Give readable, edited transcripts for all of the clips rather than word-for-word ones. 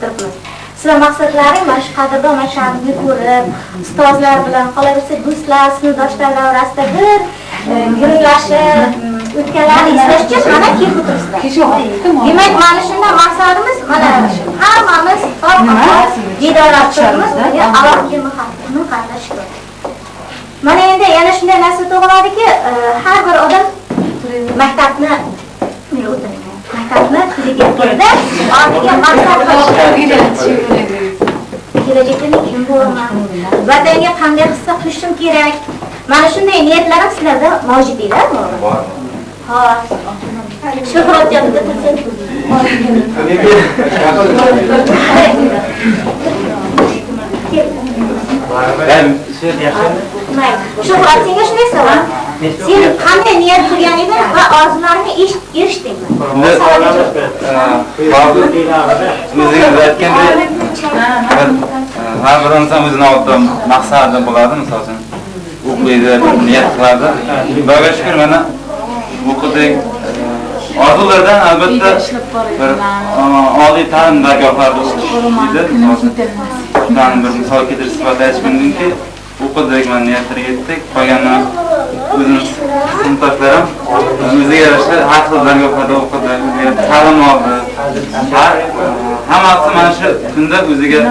turibmiz. Sizlar maqsadlaring mana shu qadrdon mashaqqatni ko'rib, ustozlar bilan qolaversa do'stlar, sinfdoshlar davrasida bir guruhlashib o'tganlarni eslash uchun mana kelib o'tiribsizlar. Demak, mana shundan maqsadimiz mana hammamiz diydorlab turibmiz, alohida muhabbatni qatnashib. Mana endi yana shunday narsa tug'iladiki, har bir odam maktabni tugaga keldi, oldiga maqsad qo'yishdi. Kelajakda kim bo'laman? Vatanga qanday hissa qilishim kerak? Mana shunday niyatlar ham sizlarda mavjud edimi? Bor. Xo'p. Shuhrat joyida tursangiz. Shuhrat, senga shunday savol. Sen qanday niyat qilgan eding va orzularingga erishdingmi? O'zingiz aytgandek, har bir inson o'zini oldida maqsadi bo'ladi, masalan, o'qiydi, niyat qiladi. Xudoga shukr, mana o'qidik. Orzulardan albatta bir oliy ta'lim dargohlarida o'qishdi. Masalan, bir misol keltirib sifatida aytish mumkinki, o'qidik, mana niyatga yetdik. Qolganini o'zimiz sinfdoshlarim o'ziga yarasha har xil dargohlarda o'qidi, ta'lim oldi. Hammasi mana shu kunda o'ziga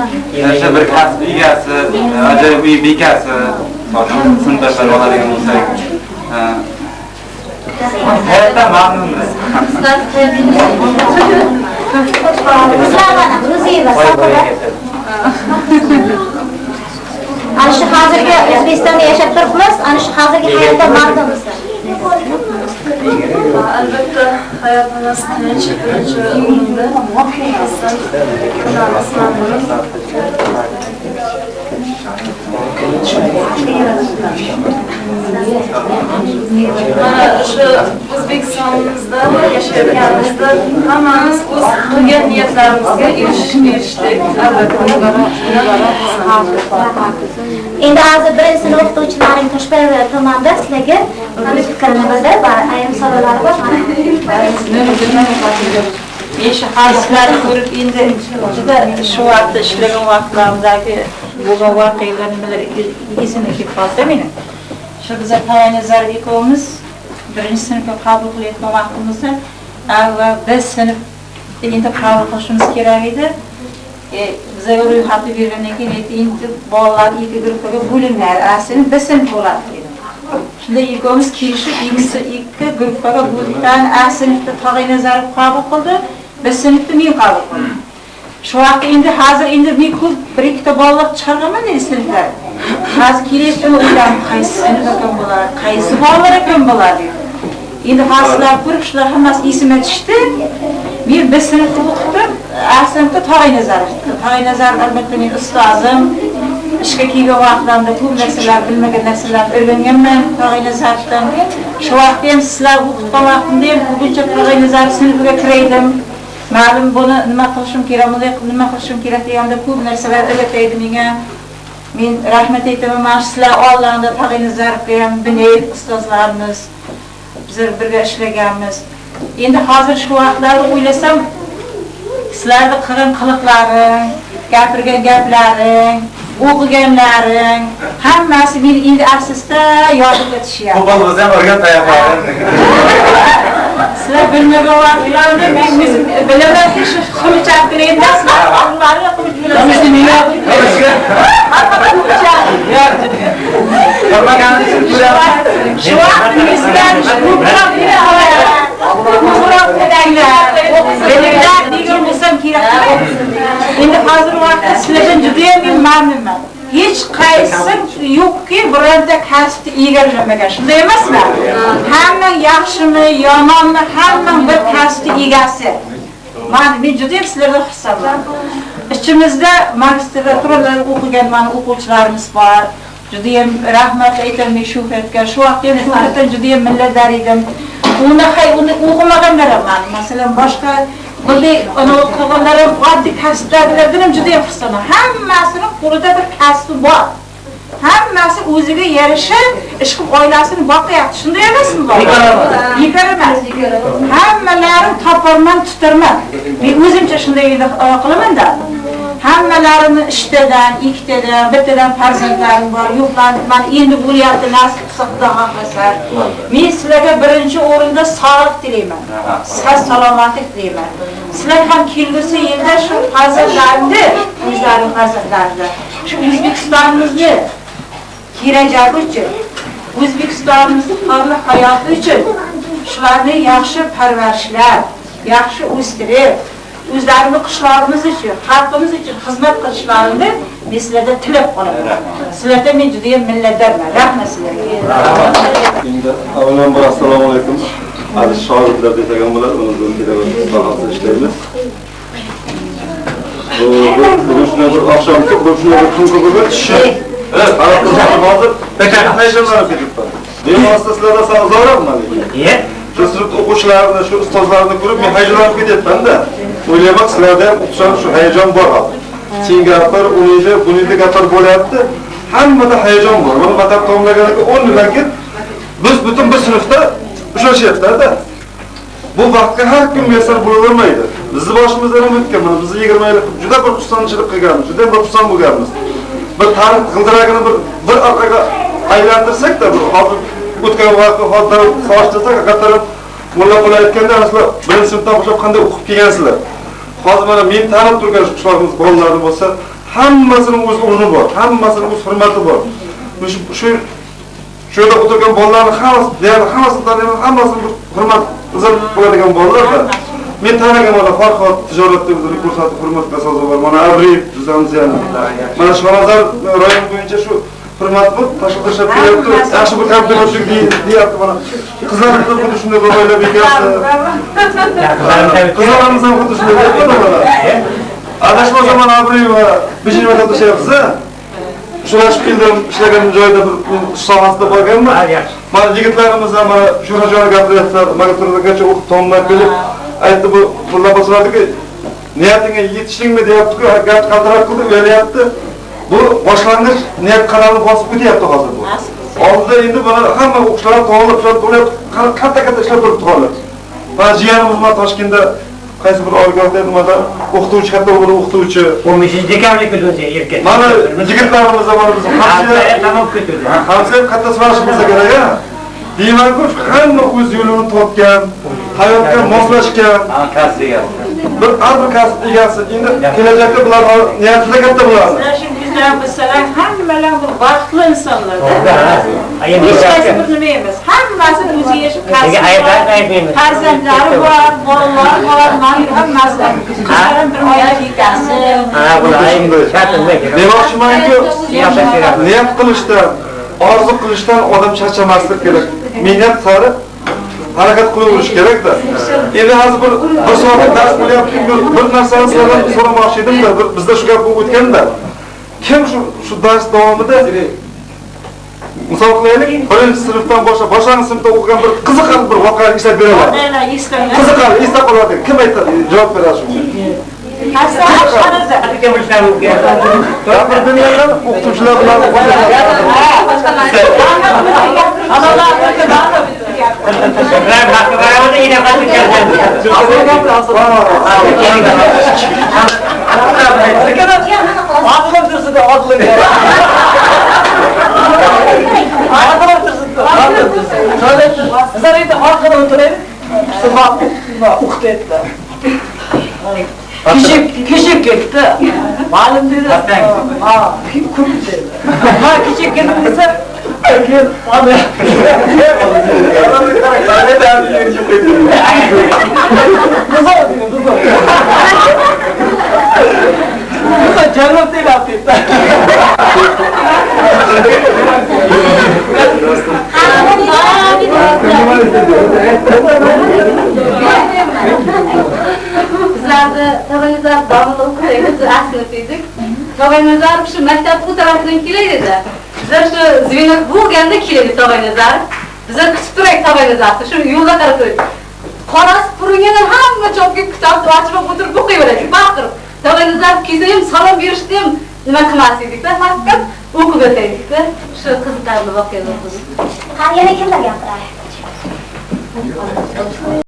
yarasha bir kasb egasi, ajoyib uy bekasi, sinfdoshlar bo'ladigan bo'lsak. Hayotdan mamnunmiz. Ana shu hozirgi O'zbekistonda yashab turibmiz, ana shu hozirgi hayotdan mamnunmisiz? Albatta hayotimiz tinch, o'yinli, mana shu O'zbekistonimizda yashayotganimizda hammamiz o'z qilgan niyatlarimizga erishdik. Endi hozir birinchi sinf o'qituvchilaring Toshbayeva tomonidan sizlarga fikringizni va ayrim savollar bor. Men shu hadislarni ko'rib endi juda shu vaqtda ishlagan vaqtlarimdagi bo'lgan voqealar nimalar esimga kelib qoldi meni. Shu biz Tayanazar ikkovimiz birinchi sinfga qabul qilayotgan vaqtimizda va biz sinfda endi qabul qilishimiz kerak edi. Bizga ro'yxatni bergandan keyin endi bolalar ikki guruhga bo'lingan, aslida biz sinf bo'ladi dedi. Shunda ikkovimiz kelishib ikki guruhga bo'lgan, A sinfda Tayanazar qabul qildi. Biz sinfda men qabul qildim. Shu vaqtda endi hozir endi men ko'p bir ikkita bolalar chiqarganman endi sinflar. Hozir kelayotgan o'ylarim qaysi sinf ekan bo'ladi, qaysi bolalar ekan bo'ladi. Endi hozirlar ko'rib shular hammasi esimga tushdi. Men biz sinfda o'qitdim, A sinfda Tayanazar albatta men ustozim. Ishga kelgan vaqtlarimda ko'p narsalar, bilmagan narsalarni o'rganganman Tayanazardan. Shu vaqtda ham sizlar o'qitgan vaqtimda ham ko'pincha Tayanazar sinfiga kiraydim. Ma'lum buni nima qilishim kerak, nima qilishim kerak deganda ko'p narsalar o'rgataydi menga. Men rahmat aytaman, mana sizlar oldingda Tayanazarga ham binet ustozlarimiz bizlar birga ishlaganmiz. Endi hozir shu vaqtlarda o'ylasam, sizlarning qilgan qiliqlaring, gapirgan gaplaring, o'qiganlaring hammasi meni endi asosda yodimga tushyapti. Qo'pol bo'lsa ham o'rgan tayoqlarim. Sizlar bilmagan vaqtlarda men o'zim bilamanki shu xumchakni endi sizlarga qo'yib shu vaqtingizdan shu endi hozir vaqtda sizlardan juda ham mamnunman. Hech qaysi yo'qki bironta kasbni egallamagan. Shunday emasmi? Hamma yaxshimi, yomonmi, hamma bir kasbni egasi. Men juda ham sizlarga xursandman. Ichimizda magistraturalar o'qigan mana o'quvchilarimiz bor. Juda ham rahmat aytaman Shuhratga. Shu vaqtda Shuhratdan juda ham minnatdor edim. Uni o'qimaganlar ham, masalan, boshqa bunday qilganlar ham oddiy kasblardan ham juda ham xursandman. Hammasining qo'lida bir kasbi bor. Hammasi o'ziga yarasha ish qilib oilasini boqyapti. Shunday emasmi? Bekor emas. Hammalarini toparman, tutarman. Men o'zimcha shunday qilaman-da. Hammalarini ishtadan, ikkitadan, bittadan farzandlarim bor. Yo'qlarni mana endi bo'lyapti, nasib qilsa Xudo xohlasa. Men sizlarga birinchi o'rinda sog'lik tilayman. Sihat salomatlik tilayman. Sizlar ham kelgusi yilda shu farzandlarni, o'zlarining farzandlarini, shu O'zbekistonimizni kelajagi uchun, O'zbekistonimizning porloq hayoti uchun shularni yaxshi parvarishlab, yaxshi o'stirib, o'zlarini qishlog'imiz uchun, xalqimiz uchun xizmat qilishlarini men sizlardan tilab qolaman. Sizlardan men juda ham minnatdorman. Rahmat sizlarga. Endi avvalambor assalomu alaykum. Aziz shogirdlar degan bo'lar, uni pedagogik sohasida ishlaymiz. Bu shunday bir oqshomki, bu shunday bir kun ko'p tushib, hozir bekatlayishlar ketibdi. Bevosita sizlarga sog'lorman. Shu sinf o'quvchilarini, shu ustozlarni ko'rib men hayajonlanib ketyapman-da. O'ylayman, sizlarda ham o'xshash shu hayajon bor hozir. Singapur, unida, bunida gaplar bo'lyapti. Hammada hayajon bor. Buni maktab tomlaganiga 10 yildan keyin biz butun bir sinfda uchrashyapti-da. Bu vaqtga har kun muyassar bo'lavermaydi. Bizni boshimizdan ham o'tgan, mana biz 20 yil juda bir xursandchilik qilganmiz, juda bir xursand bo'lganmiz. Bir tarix g'ildiragini bir orqaga aylantirsak-da, hozir o'tgan vaqtni hozir so'rashtirsak, haqiqatan mulla bo'layotganda aslo birinchi sinfdan boshlab qanday o'qib kelgansizlar. Hozir mana men tanib turgan qishloqimiz bolalarni bo'lsa, hammasining o'z o'rni bor, hammasining o'z hurmati bor. Shu yerda o'tirgan bolalarning hammasi, deyarli hammasidan hammasini hurmat qilib bo'ladigan bolalar-da. Men tanigan mana Farhod tijoratda o'zini ko'rsatib hurmatga sazovor. Mana Abriyev Juzamziyan. Mana Shonazar rayon bo'yicha shu hurmat bu tashkil qilib kelyapti. Yaxshi bir hamkorlik deyapti mana. Qizlarimiz xuddi shunday bir oila bekasi. Qizlarimiz ham xuddi shunday deyapti mana. Adashmasam mana Abriyev bijini maktabda ishlayapsiz. Shulashib keldim, ishlagan joyda bir sohasida borganman. Mana yigitlarimiz ham mana shu joyga gapiryaptilar, magistraturagacha o'qib tamomlab kelib aytdi, bu laboratoriyadagi niyatingga yetishdingmi deyapti-ku, gap qaltiroq qildi, o'ylayapti. Bu boshlang'ich niyat qadamini bosib o'tyapti hozir bu. Oldida endi mana hamma o'qishlar to'g'rilib bo'lyapti, katta-katta ishlar turibdi hozir. Mana jiyanimiz mana Toshkentda qaysi bir oliygohda nimada o'qituvchi, katta o'g'il o'qituvchi. 15-dekabrlik o'zi erkak. Mana yigitlarimiz mana biz tamom ketdi. Hamsa katta so'rashimiz kerak-a. Deyman-ku, hamma o'z yo'lini topgan, hayotga moslashgan, kasb egasi. bir kasb egasi. Endi kelajakda bular niyatida katta bo'ladi. Shu bizlar bisalar hammalar bir baxtli insonlar-da. Hech qaysi bir nima emas. Hammasi o'ziga yarasha kasb. Farzandlari bor, bolalari bor, mana hammasi. Qizlarim bir oila bekasi. Demoqchimanki, niyat qilishdan, orzu qilishdan odam charchamaslik kerak. Niyat sari harakat qilaverish kerak-da. Endi hozir bir soat dars bo'lyapti, bir narsani sizlardan so'ramoqchi edim-da, bizda shu gap bo'lib o'tganda. Kim shu dars davomida misol qilaylik, birinchi sinfdan boshlang'ich sinfda o'qigan bir qiziqarli bir voqeani eslab bera oladi. Qiziqarli eslab qoladi. Kim aytadi? Javob beradi shunga. O'qituvchilar bilan Küçük gitti. Malum dedi. Küçük dedi. Küçük gidince canım değil artık. Bizlarda tog'angizlar davomida o'qiymiz, asli edik. Tog'angizlar shu maktab bu tarafdan kelaydi. Bizlar shu звенок bo'lganda kelaydi tog'angizlar. Bizlar kutib turaylik tog'angizlarni, shu yo'lda qarab turaylik. Qorasi puringidan hamma chopga kutib ochib o'tirib o'qiyveradi, baqirib. Tog'angizlar kelsa ham salom berishni ham nima qilmas edik-da, faqat o'qib o'taylik-da. Shu qiziqarli voqealar bo'ldi. Ha, yana kimlar gapiradi?